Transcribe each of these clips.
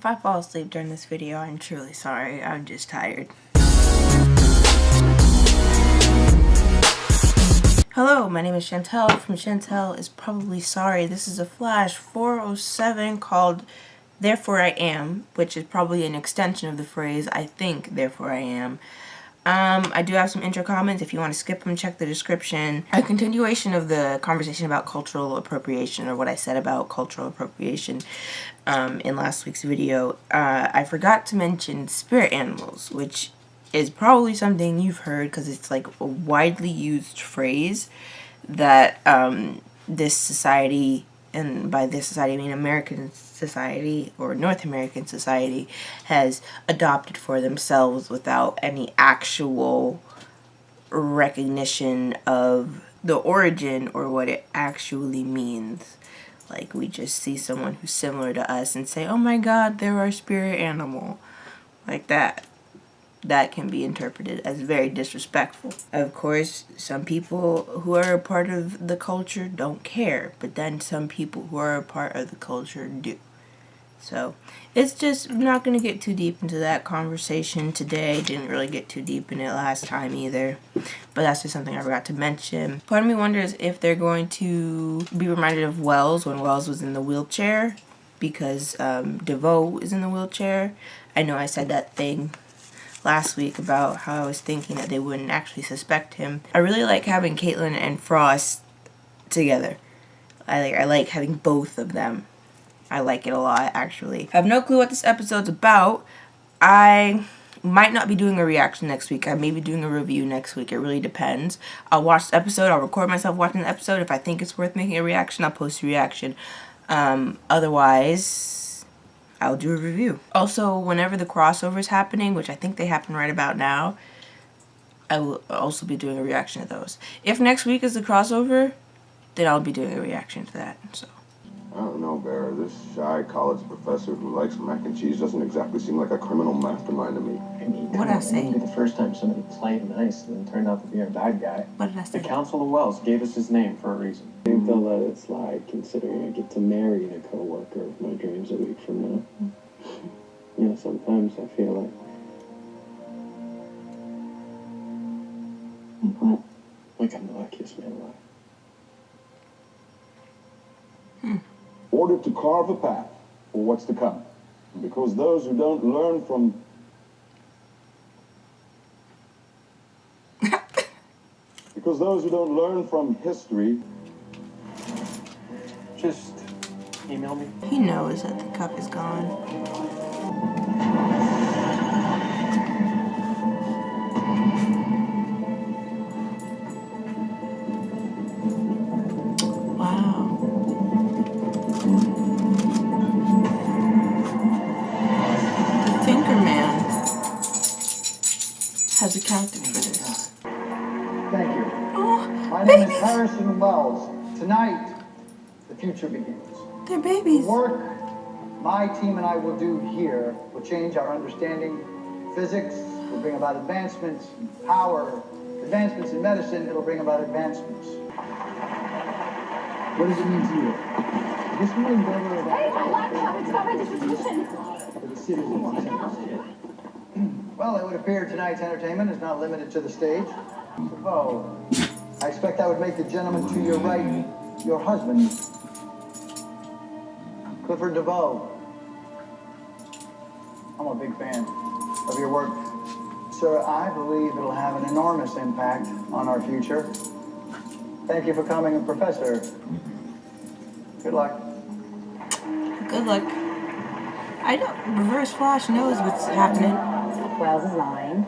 If I fall asleep during this video, I'm truly sorry. I'm just tired. Hello, my name is Shantel from Shantel is Probably Sorry. This is a Flash 407 called Therefore I Am, which is probably an extension of the phrase I think, therefore I am. I do have some intro comments. If you want to skip them, check the description. A continuation of the conversation about cultural appropriation, or what I said about cultural appropriation in last week's video. I forgot to mention spirit animals, which is probably something you've heard because it's like a widely used phrase that this society, and by this society I mean American society or North American society, has adopted for themselves without any actual recognition of the origin or what it actually means. Like, we just see someone who's similar to us and say, oh my god, they're our spirit animal. Like that. That can be interpreted as very disrespectful. Of course, some people who are a part of the culture don't care, but then some people who are a part of the culture do. So, it's just, I'm not going to get too deep into that conversation today. Didn't really get too deep in it last time either. But that's just something I forgot to mention. Part of me wonders if they're going to be reminded of Wells when Wells was in the wheelchair, because DeVoe is in the wheelchair. I know I said that thing last week about how I was thinking that they wouldn't actually suspect him. I really like having Caitlin and Frost together. I like having both of them. I like it a lot, actually. I have no clue what this episode's about. I might not be doing a reaction next week. I may be doing a review next week. It really depends. I'll watch the episode. I'll record myself watching the episode. If I think it's worth making a reaction, I'll post a reaction. Otherwise, I'll do a review. Also, whenever the crossover is happening, which I think they happen right about now, I will also be doing a reaction to those. If next week is the crossover, then I'll be doing a reaction to that. So, I don't know, Bear. This shy college professor who likes mac and cheese doesn't exactly seem like a criminal mastermind to me. I mean, what did I say? The first time somebody played nice and then turned out to be a bad guy. What did I say? The Council of Wells gave us his name for a reason. I think they'll let it slide, considering I get to marry a co-worker of my dreams a week from now. You know, sometimes I feel like... Like what? Like I'm the luckiest man alive. Ordered to carve a path for what's to come. Because those who don't learn from... because those who don't learn from history... Just email me. He knows that the cup is gone. Wow. The Thinker Man has accounted for this. Thank you. Oh, My name is babies! Harrison Wells. Tonight, the future begins. They're The babies. work my team and I will do here will change our understanding of physics, will bring about advancements in power, advancements in medicine, it'll bring about advancements. What does it mean to you? This means better Hey, my laptop! It's got my dissertation! for the citizens. Well, it would appear tonight's entertainment is not limited to the stage. DeVoe, I expect I would make the gentleman to your right your husband. Clifford DeVoe. I'm a big fan of your work. Sir, I believe it'll have an enormous impact on our future. Thank you for coming, Professor. Good luck. Good luck. I don't. Reverse Flash knows what's happening. Wells is lying.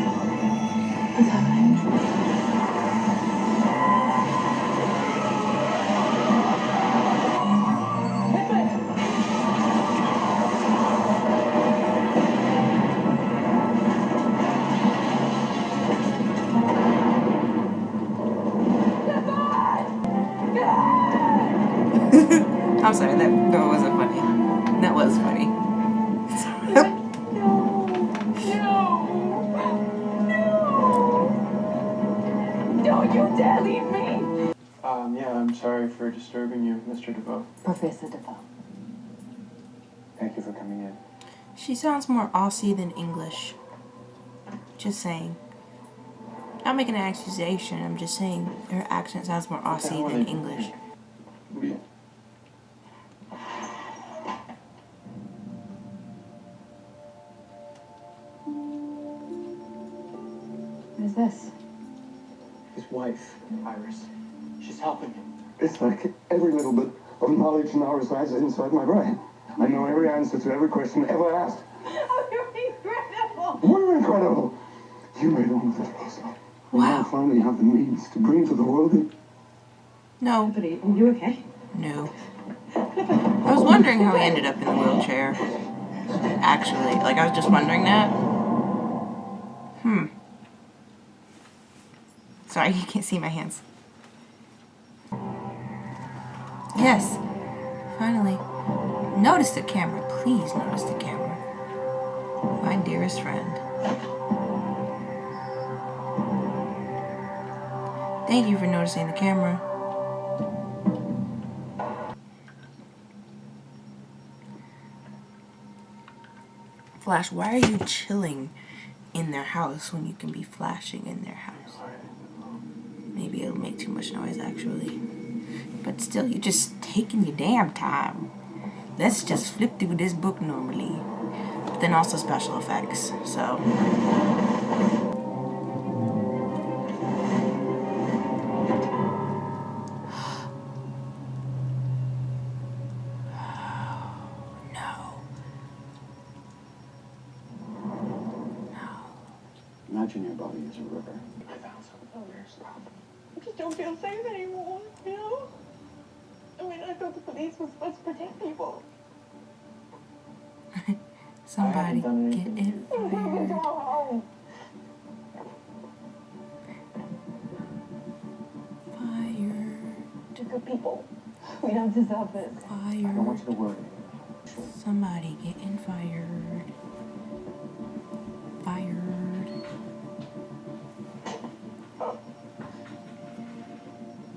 I'm sorry, that wasn't funny. That was funny. Don't you dare leave me! Yeah, I'm sorry for disturbing you, Mr. DeVoe. Professor DeVoe. Thank you for coming in. She sounds more Aussie than English. Just saying. Not making an accusation, I'm just saying her accent sounds more Aussie than English. What is this? His wife, Iris. She's helping him. It's like every little bit of knowledge now resides inside my brain. I know every answer to every question ever asked. Oh, you're incredible! We're incredible! You made all of this possible. We now finally have the means to bring to the world. No. But are you okay? No. I was wondering how he ended up in the wheelchair. Actually, like I was just wondering that. Sorry, you can't see my hands. Yes. Finally. Notice the camera. Please notice the camera. My dearest friend. Thank you for noticing the camera. Flash, why are you chilling in their house when you can be flashing in their house? Maybe it'll make too much noise, actually. But still, you're just taking your damn time. Let's just flip through this book normally. But then also special effects, so... Imagine your body as a river. I found something over. Stop. I just don't feel safe anymore, you know? I mean, I thought the police was supposed to protect people. Somebody done get anything. in Take me to fire. our home. Fire. They're good people. We don't deserve this. I don't want Fire. you to worry. Somebody getting fired. Fired.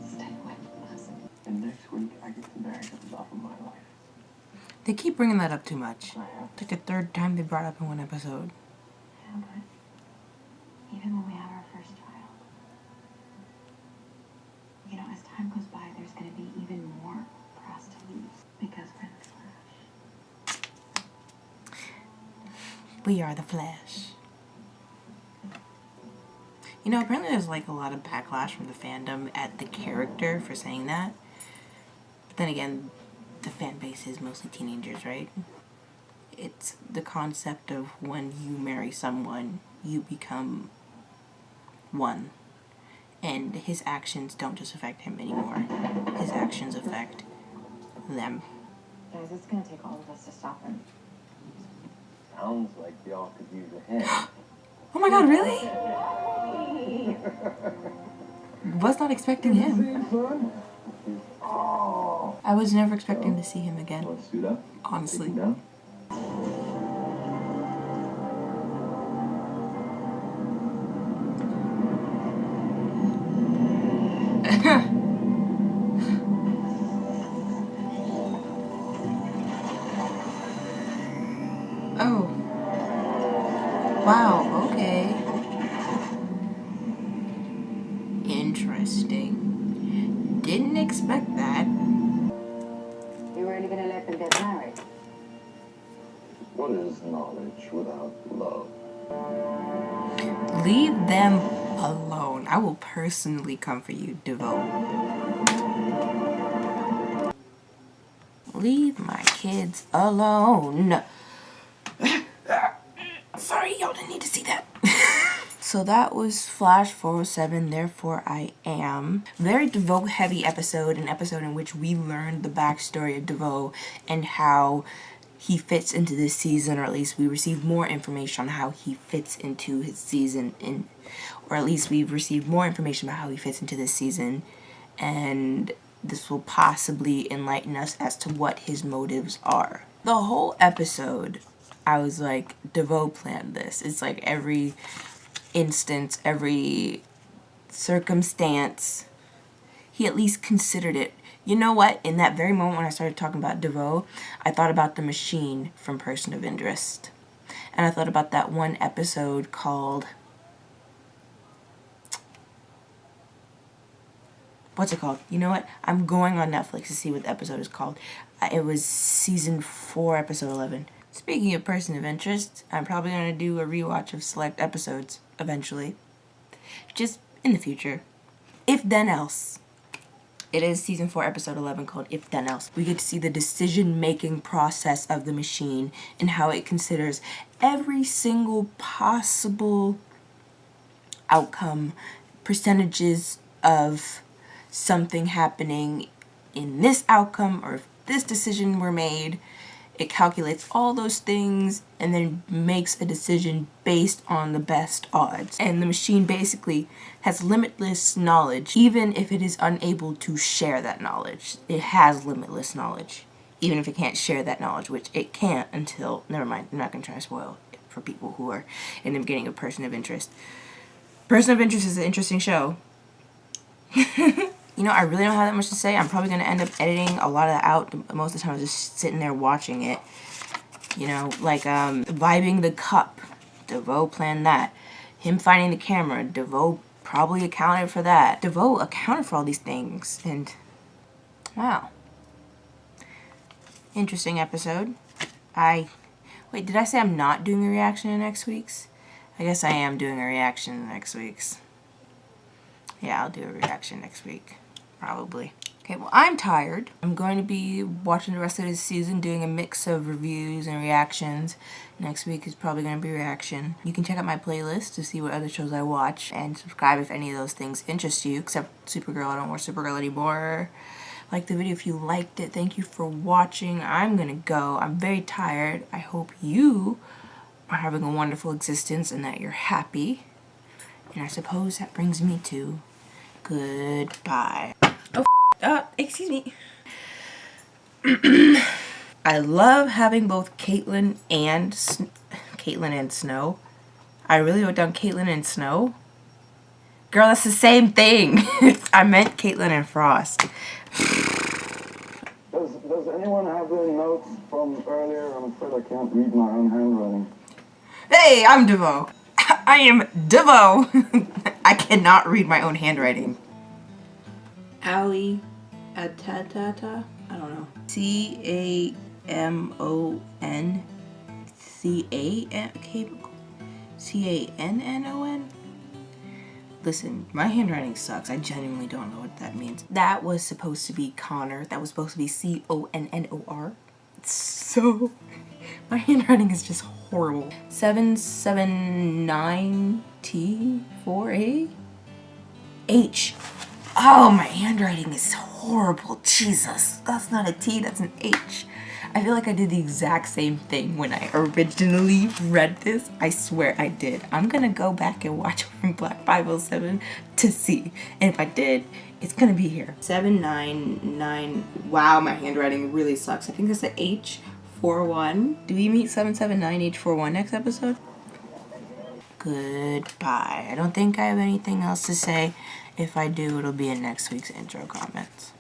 Stay away from us. And next week, I get to marry the love of my life. They keep bringing that up too much. I have It's like the third time they brought it up in one episode. Yeah, but even when we have our first child, you know, as time goes by, there's going to be even more for us to lose because we're the Flash. We are the Flash. You know, apparently there's like a lot of backlash from the fandom at the character for saying that. But then again, the fan base is mostly teenagers, right? It's the concept of when you marry someone, you become one. And his actions don't just affect him anymore. His actions affect them. Guys, it's going to take all of us to stop him. Sounds like y'all could use a hand. Oh my god, really? Was not expecting him. I was never expecting to see him again. Want to suit up? Honestly. Take him down? Oh. Wow, okay. Interesting. Didn't expect that. You really going to let them get married? What is knowledge without love? Leave them alone. I will personally come for you, DeVoe. Leave my kids alone. Sorry, y'all didn't need to see that. So that was Flash 407, Therefore I Am. Very DeVoe heavy episode, an episode in which we learned the backstory of DeVoe and how he fits into this season, or at least we received more information on how he fits into his season, or at least we've received more information about how he fits into this season, and this will possibly enlighten us as to what his motives are. The whole episode, I was like, DeVoe planned this. It's like every instance, every circumstance, he at least considered it. You know what? In that very moment when I started talking about DeVoe, I thought about the machine from Person of Interest. And I thought about that one episode called... What's it called? You know what? I'm going on Netflix to see what the episode is called. It was season 4, episode 11. Speaking of Person of Interest, I'm probably going to do a rewatch of select episodes eventually. Just in the future. If Then Else. It is season 4, episode 11 called If Then Else. We get to see the decision-making process of the machine and how it considers every single possible outcome, percentages of something happening in this outcome, or if this decision were made. It calculates all those things and then makes a decision based on the best odds. And the machine basically has limitless knowledge, even if it is unable to share that knowledge. It has limitless knowledge, even if it can't share that knowledge, which it can't until, never mind, I'm not going to try to spoil it for people who are in the beginning of Person of Interest. Person of Interest is an interesting show. You know, I really don't have that much to say. I'm probably going to end up editing a lot of that out. Most of the time I'm just sitting there watching it. You know, like vibing the cup. DeVoe planned that. Him finding the camera. DeVoe probably accounted for that. DeVoe accounted for all these things. And, wow. Interesting episode. Wait, did I say I'm not doing a reaction in next week's? I guess I am doing a reaction in next week's. Yeah, I'll do a reaction next week. Probably. Okay, well, I'm tired. I'm going to be watching the rest of this season, doing a mix of reviews and reactions. Next week is probably going to be reaction. You can check out my playlist to see what other shows I watch, and subscribe if any of those things interest you, except Supergirl. I don't watch Supergirl anymore. Like the video if you liked it. Thank you for watching. I'm going to go. I'm very tired. I hope you are having a wonderful existence and that you're happy. And I suppose that brings me to goodbye. Excuse me. I love having both Caitlin and Snow. I really wrote down Caitlin and Snow. Girl, that's the same thing. I meant Caitlin and Frost. Does anyone have the notes from earlier? I'm afraid I can't read my own handwriting. Hey, I'm DeVoe. I am DeVoe. I cannot read my own handwriting. Ali Atatata? I don't know. C-A-M-O-N-C-A-N-N-O-N? Listen, my handwriting sucks. I genuinely don't know what that means. That was supposed to be Connor. That was supposed to be C-O-N-N-O-R. So, my handwriting is just horrible. 779T4A? H. Oh, my handwriting is horrible. Jesus. That's not a T, that's an H. I feel like I did the exact same thing when I originally read this. I swear I did. I'm gonna go back and watch Orange Black 507 to see. And if I did, it's gonna be here. 799. Wow, my handwriting really sucks. I think that's an H41. Do we meet 779H41 next episode? Goodbye. I don't think I have anything else to say. If I do, it'll be in next week's intro comments.